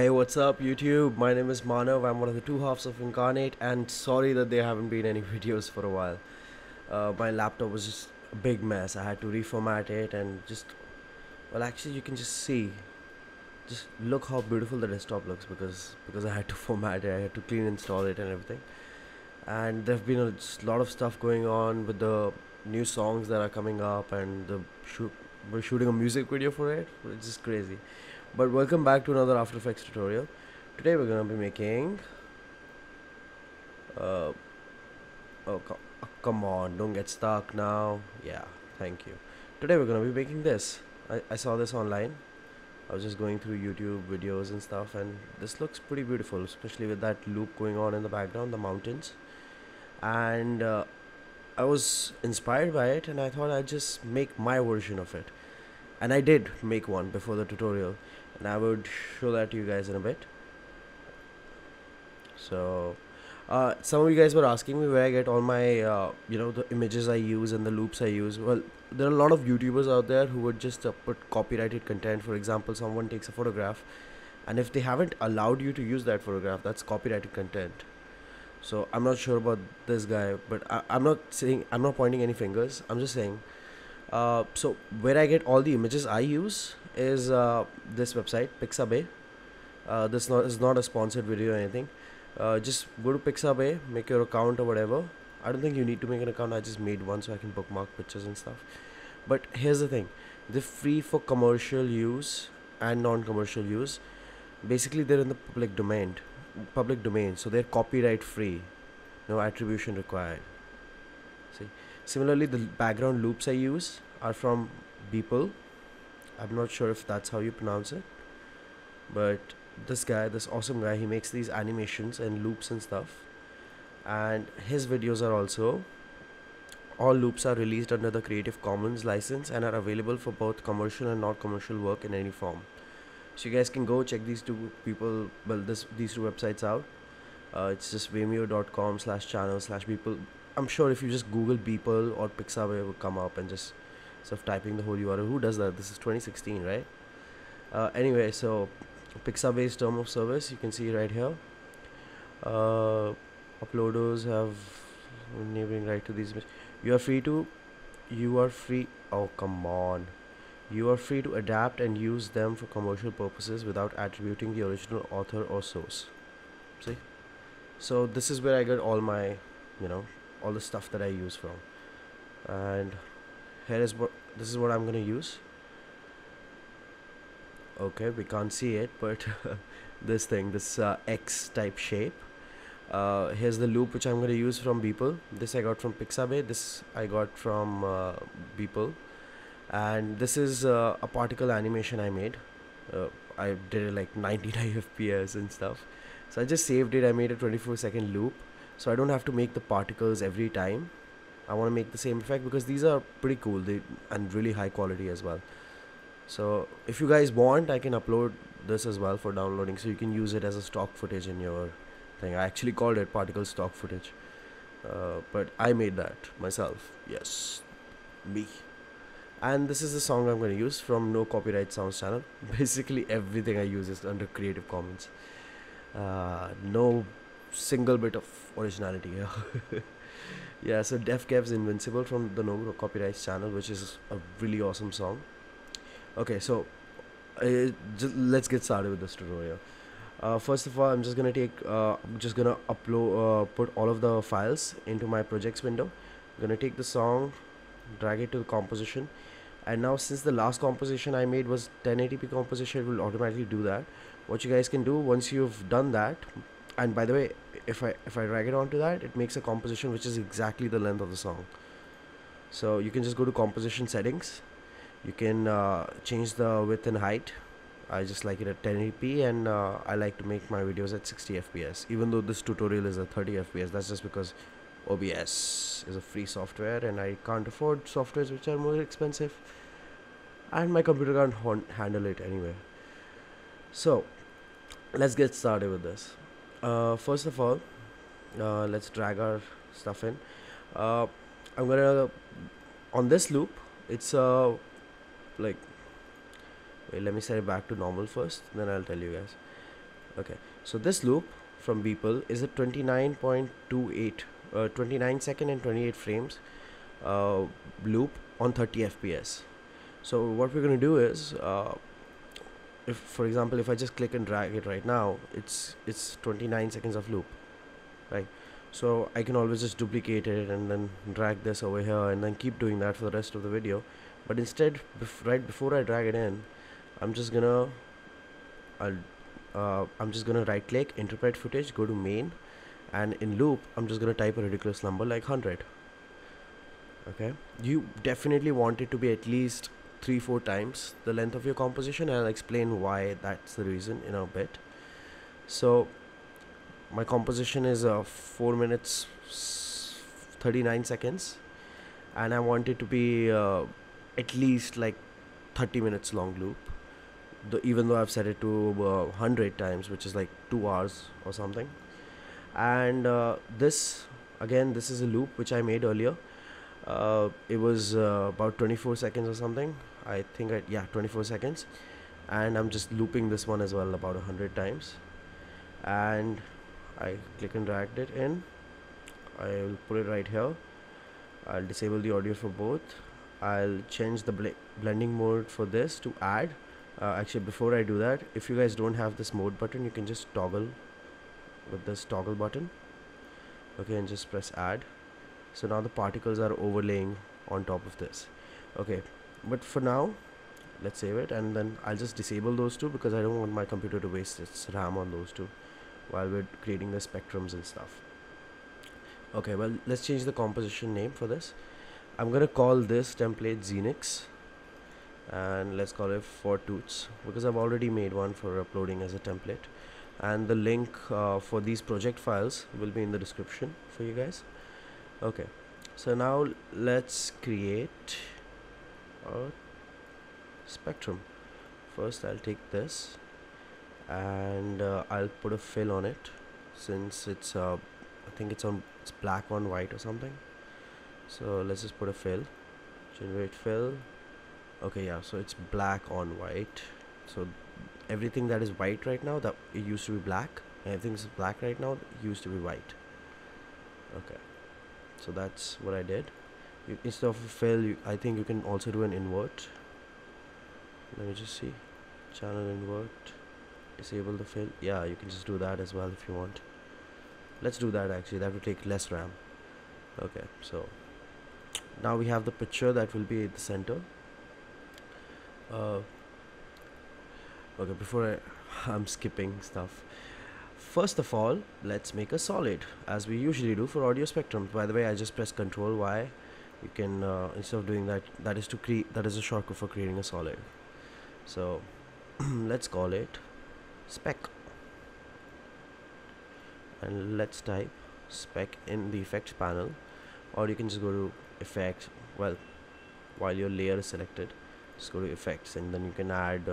Hey, what's up, YouTube? My name is Manav. I'm one of the two halves of Inkarnate, and sorry that there haven't been any videos for a while. My laptop was just a big mess. I had to reformat it and well, actually, you can just see, just look how beautiful the desktop looks because I had to format it, I had to clean install it and everything. And there've been a lot of stuff going on with the new songs that are coming up, and we're shooting a music video for it. It's just crazy. But welcome back to another After Effects tutorial. Today we're gonna be making. Uh, come on, don't get stuck now. Yeah, thank you. Today we're gonna be making this. I saw this online. I was just going through YouTube videos and stuff, and this looks pretty beautiful, especially with that loop going on in the background, the mountains. And I was inspired by it, and I thought I'd just make my version of it. And I did make one before the tutorial, and I would show that to you guys in a bit. So some of you guys were asking me where I get all my the images I use and the loops I use. Well, there are a lot of YouTubers out there who would just put copyrighted content. For example, someone takes a photograph, and if they haven't allowed you to use that photograph, that's copyrighted content. So I'm not sure about this guy, but I'm not pointing any fingers. I'm just saying. So where I get all the images I use is this website, Pixabay. This is not a sponsored video or anything. Just go to Pixabay, make your account or whatever. I don't think you need to make an account. I just made one so I can bookmark pictures and stuff. But here's the thing: they're free for commercial use and non-commercial use. Basically, they're in the public domain, so they're copyright free, no attribution required. See, similarly, the background loops I use are from Beeple. I'm not sure if that's how you pronounce it, but this awesome guy, he makes these animations and loops and stuff, and his videos are also, all loops are released under the Creative Commons license and are available for both commercial and non-commercial work in any form. So you guys can go check these two websites out. It's just vimeo.com/channel/Beeple. I'm sure if you just Google Beeple or Pixabay, it will come up, and just sort of typing the whole URL. Who does that? This is 2016, right? Anyway, so Pixabay's term of service, you can see right here. Uploaders have neighboring right to these. You are free. Oh, come on. You are free to adapt and use them for commercial purposes without attributing the original author or source. See? So this is where I get all my, all the stuff that I use from. And this is what I'm gonna use. Okay, we can't see it, but this X type shape. Here's the loop which I'm going to use from Beeple. This I got from Pixabay. This I got from Beeple. And this is a particle animation I made. I did it like 99 FPS and stuff. So I just saved it. I made a 24-second loop, so I don't have to make the particles every time. I want to make the same effect because these are pretty cool and really high quality as well. So if you guys want, I can upload this as well for downloading, so you can use it as a stock footage in your thing. I actually called it particle stock footage, but I made that myself. Yes, me. And this is the song I'm going to use from No Copyright Sounds channel. Basically everything I use is under Creative Commons. No single bit of originality here. Yeah, so Def Kev's Invincible from the No Copyright channel, which is a really awesome song. Okay, so let's get started with this tutorial. First of all, I'm just gonna put all of the files into my projects window. I'm gonna take the song, drag it to the composition, and now since the last composition I made was 1080p composition, it will automatically do that. What you guys can do once you've done that, and by the way, if I drag it onto that, it makes a composition which is exactly the length of the song. So you can just go to composition settings. You can change the width and height. I just like it at 1080p, and I like to make my videos at 60 FPS, even though this tutorial is at 30 FPS. That's just because OBS is a free software and I can't afford softwares which are more expensive, and my computer can't handle it anyway. So let's get started with this. First of all, let's drag our stuff in. I'm gonna, on this loop, it's like, wait, let me set it back to normal first, then I'll tell you guys. Okay, so this loop from Beeple is a 29.28 29 second and 28 frames uh, loop on 30 fps. So what we're going to do is, if for example if I just click and drag it right now, it's 29 seconds of loop, right? So I can always just duplicate it and then drag this over here and then keep doing that for the rest of the video. But instead, right before I drag it in, I'm just gonna I'm just gonna right click, interpret footage, go to main, and in loop I'm just gonna type a ridiculous number like 100. Okay, you definitely want it to be at least 3-4 times the length of your composition, and I'll explain why that's the reason in a bit. So my composition is 4 minutes 39 seconds, and I want it to be at least like 30 minutes long loop, even though I've set it to 100 times, which is like 2 hours or something. And this is a loop which I made earlier. It was about 24 seconds or something, I think. 24 seconds, and I'm just looping this one as well about 100 times, and I click and dragged it in. I'll put it right here. I'll disable the audio for both. I'll change the blending mode for this to add. Actually, before I do that, if you guys don't have this mode button, you can just toggle with this toggle button. Okay, and just press add. So now the particles are overlaying on top of this. Okay, but for now, let's save it, and then I'll just disable those two because I don't want my computer to waste its RAM on those two while we're creating the spectrums and stuff. Okay, well, let's change the composition name for this. I'm gonna call this template XeneX, and let's call it for toots because I've already made one for uploading as a template, and the link for these project files will be in the description for you guys. Okay, so now let's create a spectrum. First I'll take this and I'll put a fill on it, since it's I think it's black on white or something. So let's just put a fill, generate fill. Okay, yeah, so it's black on white. So everything that is white right now, that it used to be black, and everything is black right now, it used to be white. Okay, so that's what I did. Instead of a fill, I think you can also do an invert. Let me just see. Channel invert, disable the fill. Yeah, you can just do that as well if you want. Let's do that actually, that will take less RAM. Okay, so now we have the picture that will be at the center. Okay, before I'm skipping stuff. First of all, let's make a solid as we usually do for audio spectrum. By the way, I just press Ctrl Y. You can instead of doing that, that is a shortcut for creating a solid. So let's call it spec, and let's type spec in the effects panel, or you can just go to effects. Well, while your layer is selected, just go to effects, and then you can add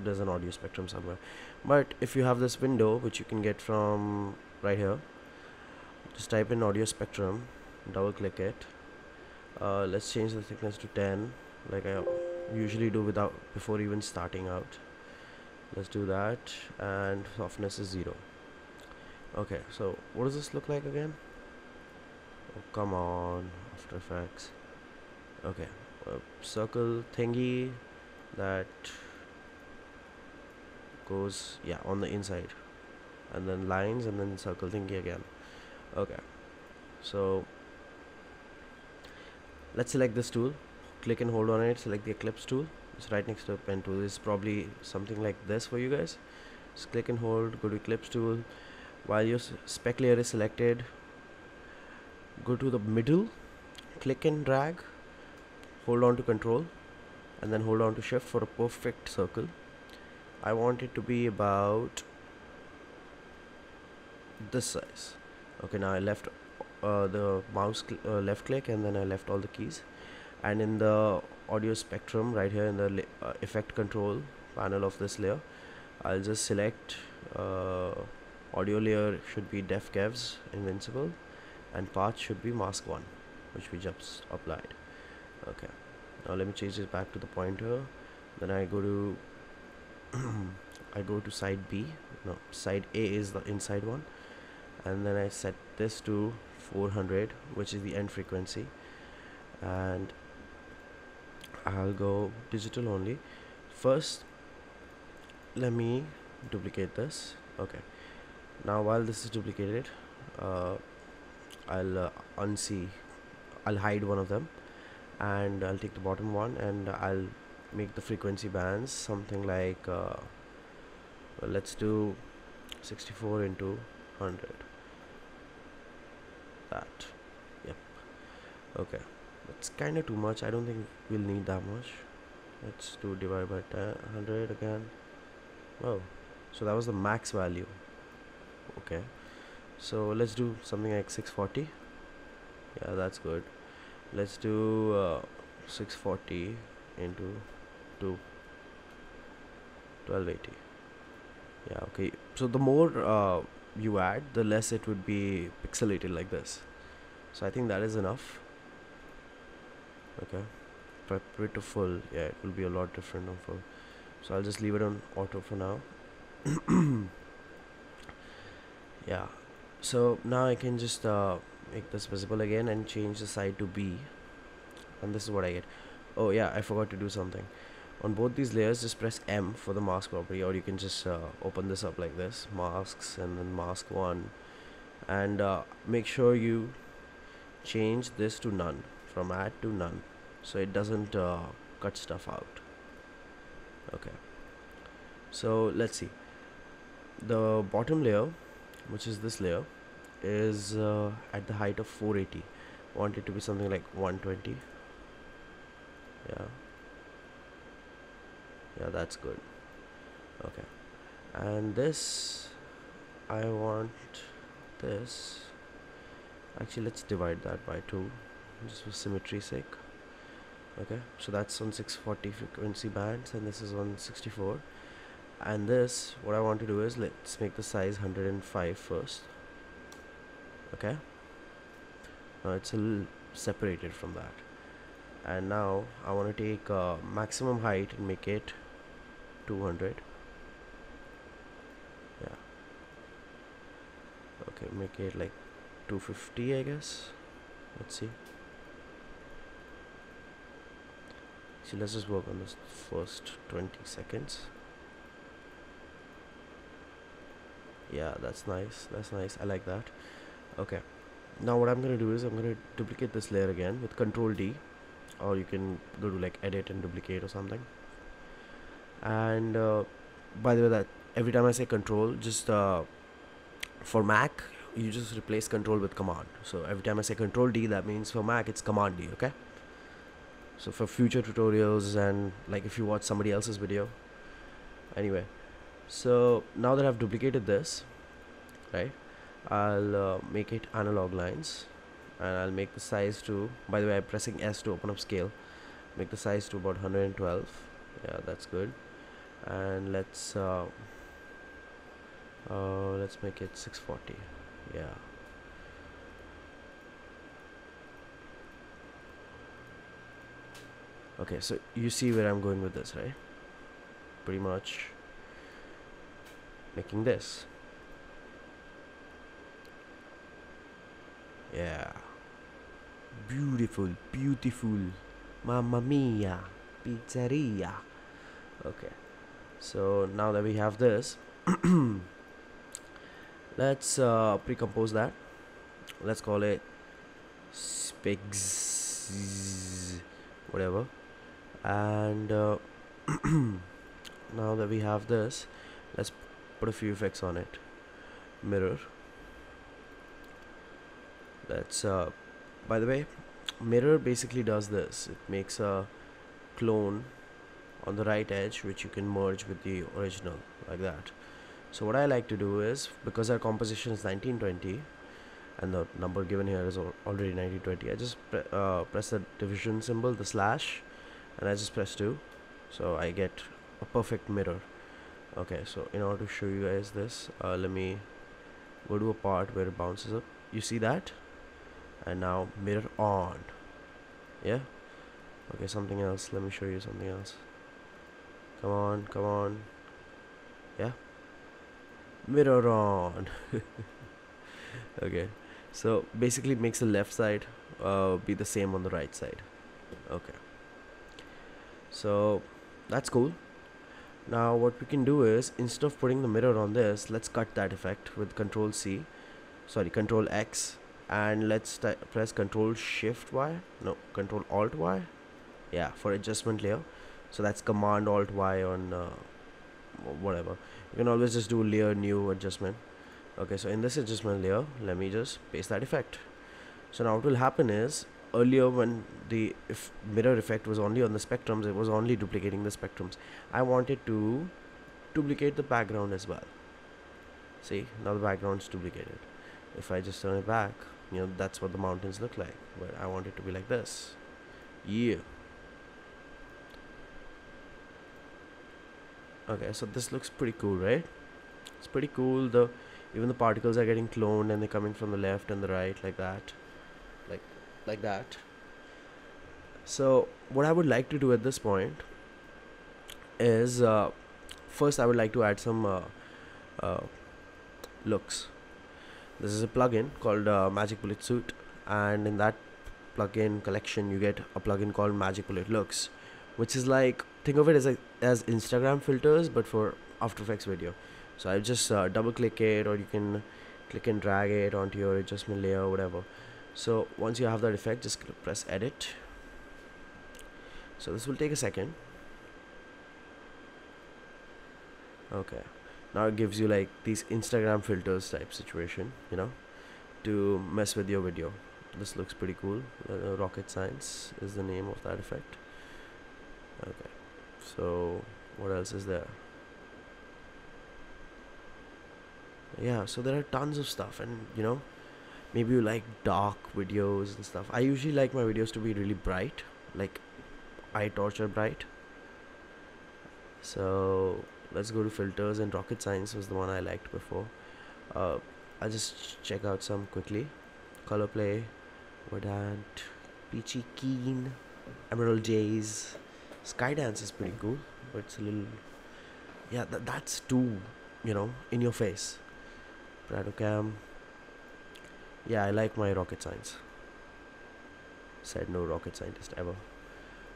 there's an audio spectrum somewhere. But if you have this window, which you can get from right here, just type in audio spectrum, double click it. Let's change the thickness to 10 like I usually do before even starting out. Let's do that, and softness is 0. Okay, so what does this look like again? Oh, come on, After Effects. Okay, circle thingy that goes, yeah, on the inside, and then lines, and then circle thingy again. Okay, so let's select this tool, click and hold on it, select the ellipse tool. It's right next to the pen tool. It's probably something like this for you guys. Just click and hold, go to ellipse tool. While your spec layer is selected, go to the middle, click and drag, hold on to Control, and then hold on to Shift for a perfect circle. I want it to be about this size. Okay, now I left the mouse left click, and then I left all the keys, and in the audio spectrum right here in the effect control panel of this layer, I'll just select audio layer should be def kevs invincible, and path should be mask 1, which we just applied. Okay, now let me change this back to the pointer. Then I go to I go to side B. No, side A is the inside one, and then I set this to 400, which is the end frequency, and I'll go digital only. First, let me duplicate this. Okay, now while this is duplicated, uh, I'll unsee, I'll hide one of them, and I'll take the bottom one, and I'll make the frequency bands something like well, let's do 64 into 100. That, yep. Okay, that's kind of too much. I don't think we'll need that much. Let's do divide by 100 again. Oh, so that was the max value. Okay, so let's do something like 640. Yeah, that's good. Let's do 640 into 2, 1280. Yeah, okay. So the more you add, the less it would be pixelated like this. So I think that is enough. Okay, prep it to full. Yeah, it will be a lot different on full. So I'll just leave it on auto for now. Yeah, so now I can just make this visible again and change the side to B, and this is what I get. Oh yeah, I forgot to do something. On both these layers, just press M for the mask property, or you can just open this up like this, masks, and then mask 1, and make sure you change this to none, from add to none, so it doesn't cut stuff out. Okay, so let's see. The bottom layer, which is this layer, is at the height of 480. Want it to be something like 120. Yeah, that's good. Okay, and this, I want this, actually let's divide that by 2 just for symmetry's sake. Okay, so that's on 640 frequency bands, and this is on 64. And this, what I want to do is, let's make the size 105 first. Okay, now it's a little separated from that, and now I want to take maximum height and make it 200. Yeah, okay, make it like 250, I guess. Let's see. See, let's just work on this first 20 seconds. Yeah, that's nice, that's nice, I like that. Okay, now what I'm gonna do is I'm gonna duplicate this layer again with Control D, or you can go to like edit and duplicate or something. And by the way, that every time I say control, just for Mac you just replace control with command. So every time I say Control D, that means for Mac it's command D. Okay, so for future tutorials, and like if you watch somebody else's video. Anyway, so now that I've duplicated this, right, I'll make it analog lines, and I'll make the size to, by the way, I'm pressing S to open up scale, make the size to about 112. Yeah, that's good. And let's make it 640. Yeah, okay, so you see where I'm going with this, right? Pretty much making this. Yeah, beautiful, beautiful, mamma mia, pizzeria. Okay, so now that we have this, let's pre-compose that. Let's call it spigs, whatever. And now that we have this, let's put a few effects on it. Mirror. Let's by the way, mirror basically does this. It makes a clone on the right edge, which you can merge with the original like that. So what I like to do is, because our composition is 1920 and the number given here is already 1920, I just press the division symbol, the slash, and I just press 2, so I get a perfect mirror. Okay, so in order to show you guys this, let me go to a part where it bounces up. You see that? And now mirror on. Yeah, okay, something else, let me show you something else. Come on, come on. Yeah, mirror on. Okay, so basically it makes the left side be the same on the right side. Okay, so that's cool. Now what we can do is, instead of putting the mirror on this, let's cut that effect with Control X, and let's press Control Shift Y, no, Control Alt Y, yeah, for adjustment layer. So that's Command Alt Y on whatever. You can always just do layer new adjustment. Okay, so in this adjustment layer, let me just paste that effect. So now what will happen is, earlier when the mirror effect was only on the spectrums, it was only duplicating the spectrums. I wanted to duplicate the background as well. See, now the background's duplicated. If I just turn it back, that's what the mountains look like, but I want it to be like this. Yeah. Okay, so this looks pretty cool, right? It's pretty cool. Even the particles are getting cloned and they're coming from the left and the right, like that, like that. So what I would like to do at this point is, first I would like to add some looks. This is a plugin called Magic Bullet Suite, and in that plugin collection you get a plugin called Magic Bullet Looks, which is like, think of it as Instagram filters but for After Effects video. So I just double click it, or you can click and drag it onto your adjustment layer or whatever. So once you have that effect, just press edit. So this will take a second. Okay, now it gives you like these Instagram filters type situation, to mess with your video. This looks pretty cool. Rocket Science is the name of that effect. Okay, so what else is there? Yeah, so there are tons of stuff, and maybe you like dark videos and stuff. I usually like my videos to be really bright, like eye torture bright. So let's go to filters, and Rocket Science was the one I liked before. I'll just check out some quickly. Color Play, Verdant, Peachy Keen, Emerald Jays. Skydance is pretty cool, but it's a little, yeah, that's too, in your face. Pradocam. Yeah, I like my Rocket Science. Said no rocket scientist ever.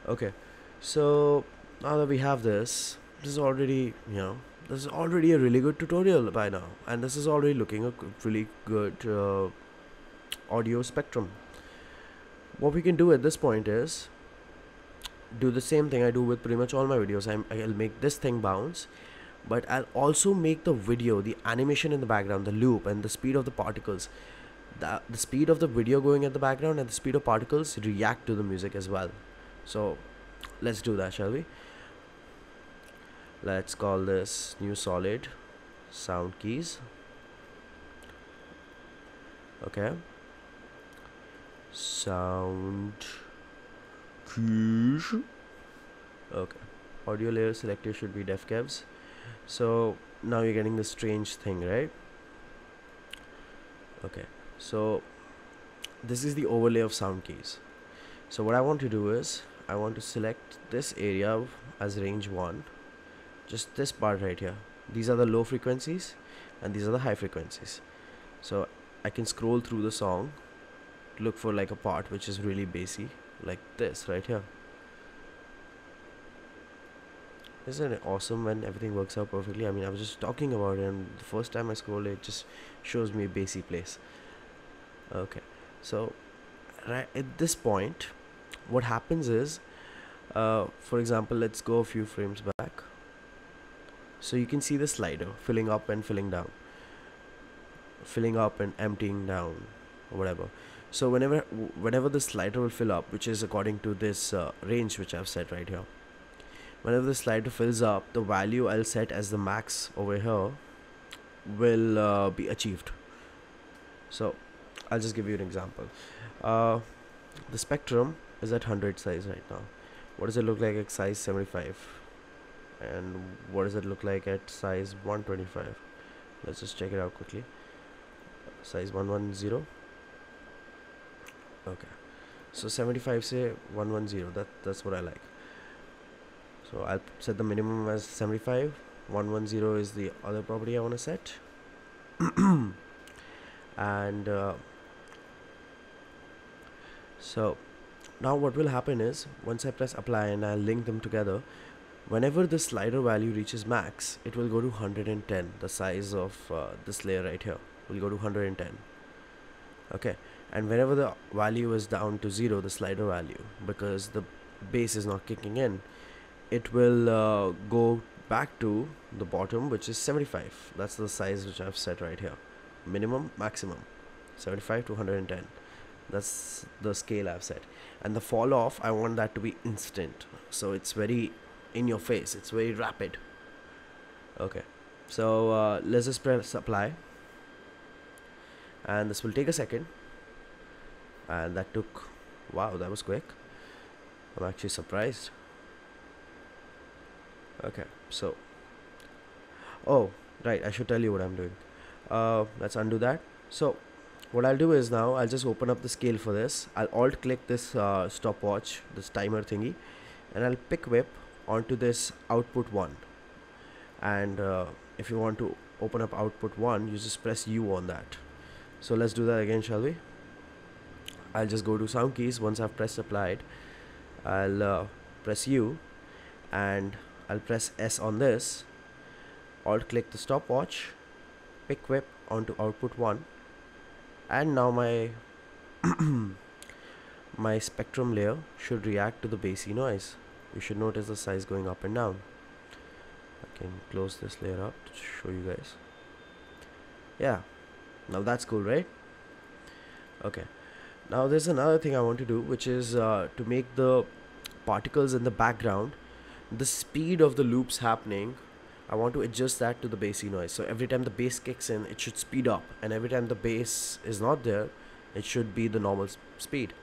Okay, so now that we have this is already, this is already a really good tutorial by now, and this is already looking a really good audio spectrum. What we can do at this point is do the same thing I do with pretty much all my videos. I'll make this thing bounce, but I'll also make the video, the animation in the background, the loop, and the speed of the particles, the speed of the video going at the background and the speed of particles react to the music as well. So let's do that, shall we? Let's call this new solid sound keys. Okay, sound keys. Okay, audio layer selector should be def kevs. So now you're getting this strange thing, right? Okay, so this is the overlay of sound keys. So what I want to do is, I want to select this area as range 1, just this part right here. These are the low frequencies and these are the high frequencies. So I can scroll through the song, look for like a part which is really bassy, like this right here. Isn't it awesome when everything works out perfectly? I mean, I was just talking about it, and the first time I scroll, it just shows me a bassy place. Okay, so right at this point, what happens is, for example, let's go a few frames back. So you can see the slider filling up and filling down, filling up and emptying down, or whatever. So whenever the slider will fill up, which is according to this range which I've set right here, whenever the slider fills up, the value I'll set as the max over here will be achieved. So I'll just give you an example. The spectrum is at 100 size right now. What does it look like at size 75? And what does it look like at size 125? Let's just check it out quickly. Size 110. Okay, so 75 say 110. That's what I like. So I'll set the minimum as 75, 110 is the other property I want to set. And so now what will happen is, once I press apply and I link them together, whenever the slider value reaches max, it will go to 110. The size of this layer right here will go to 110. Okay, and whenever the value is down to 0, the slider value, because the bass is not kicking in, it will go back to the bottom, which is 75. That's the size which I've set right here. Minimum, maximum, 75 to 110. That's the scale I've set. And the fall off, I want that to be instant, so it's very in your face, it's very rapid. Okay, so let's just press apply, and this will take a second, and that took, wow, that was quick. I'm actually surprised. Okay, so oh right, I should tell you what I'm doing. Let's undo that. So what I'll do is, now I'll just open up the scale for this. I'll alt click this stopwatch, this timer thingy, and I'll pick whip onto this output 1. And if you want to open up output 1, you just press U on that. So let's do that again, shall we? I'll just go to sound keys. Once I've pressed applied, I'll press U, and I'll press S on this, alt click the stopwatch, pick whip onto output 1, and now my my spectrum layer should react to the bassy noise. You should notice the size going up and down. I can close this layer up to show you guys. Yeah, now that's cool, right? Okay, now there's another thing I want to do, which is to make the particles in the background, the speed of the loops happening, I want to adjust that to the bassy noise. So every time the bass kicks in, it should speed up, and every time the bass is not there, it should be the normal speed.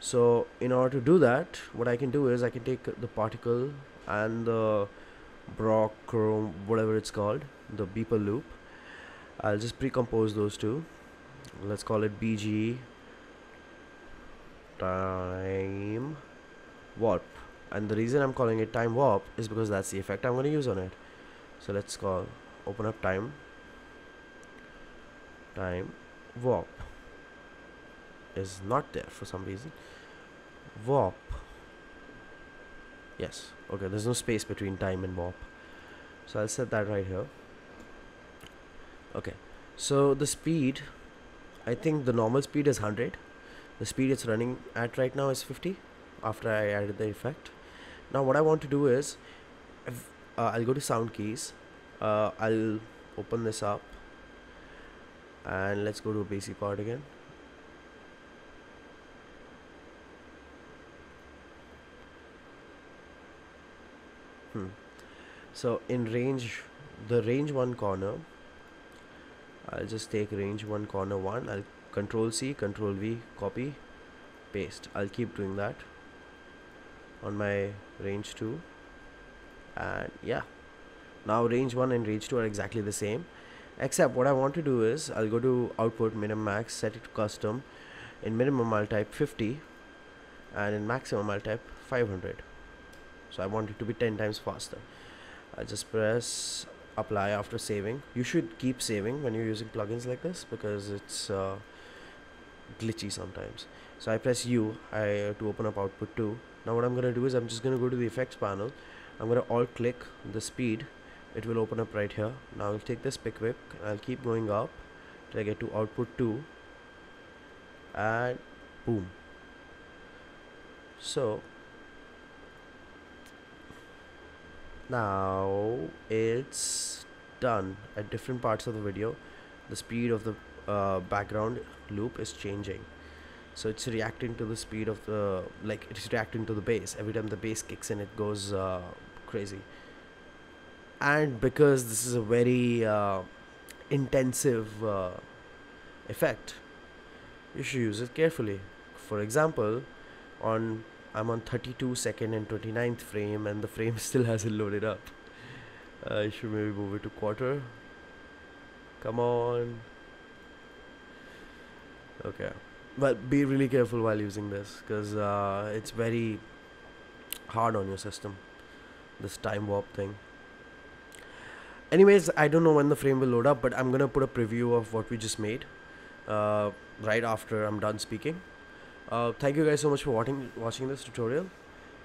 So in order to do that, what I can do is I can take the particle and the Brock-chrome, whatever it's called, the beeper loop. I'll just pre-compose those two. Let's call it BG time warp, and the reason I'm calling it time warp is because that's the effect I'm going to use on it. So let's open up time warp. Is not there for some reason. Warp, yes, okay, there's no space between time and warp, so I'll set that right here. Okay, so the speed, I think the normal speed is 100. The speed it's running at right now is 50 after I added the effect. Now what I want to do is, I'll go to sound keys, I'll open this up, and let's go to a bassy part again. So in range, the range 1 corner, I'll just take range 1 corner 1, I'll control C, control V, copy, paste. I'll keep doing that on my range 2, and yeah, now range 1 and range 2 are exactly the same, except what I want to do is, I'll go to output, minimum max, set it to custom. In minimum I'll type 50, and in maximum I'll type 500. So I want it to be 10 times faster. I'll just press apply after saving. You should keep saving when you're using plugins like this, because it's glitchy sometimes. So I press U to open up output 2. Now what I'm going to do is, I'm just going to go to the effects panel. I'm going to alt click the speed. It will open up right here. Now I'll take this pick whip, I'll keep going up till I get to output 2, and boom. So now it's done. At different parts of the video, the speed of the background loop is changing, so it's reacting to the speed of the, like, it's reacting to the bass. Every time the bass kicks in, it goes crazy. And because this is a very intensive effect, you should use it carefully. For example, I'm on 32nd and 29th frame, and the frame still hasn't loaded up. I should maybe move it to quarter. Come on. Okay, but be really careful while using this, because it's very hard on your system, this time warp thing. Anyways, I don't know when the frame will load up, but I'm gonna put a preview of what we just made right after I'm done speaking. Thank you guys so much for watching this tutorial,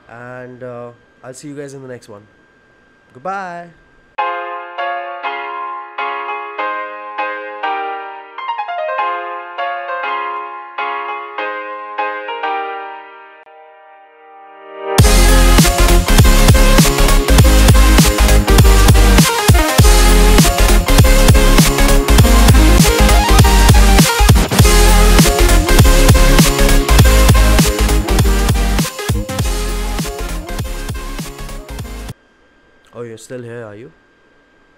and I'll see you guys in the next one. Goodbye. Oh, you're still here, are you?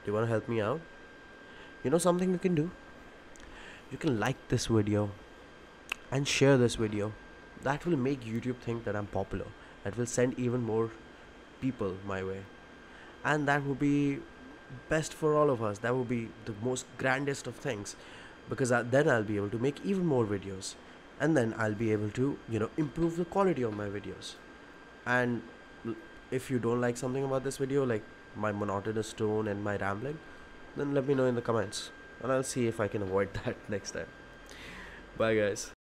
Do you want to help me out? You know something you can do? You can like this video and share this video. That will make YouTube think that I'm popular. That will send even more people my way. And that would be best for all of us. That would be the most grandest of things. Because then I'll be able to make even more videos. And then I'll be able to, improve the quality of my videos. And if you don't like something about this video, like my monotonous tone and my rambling, then let me know in the comments, and I'll see if I can avoid that next time. Bye guys.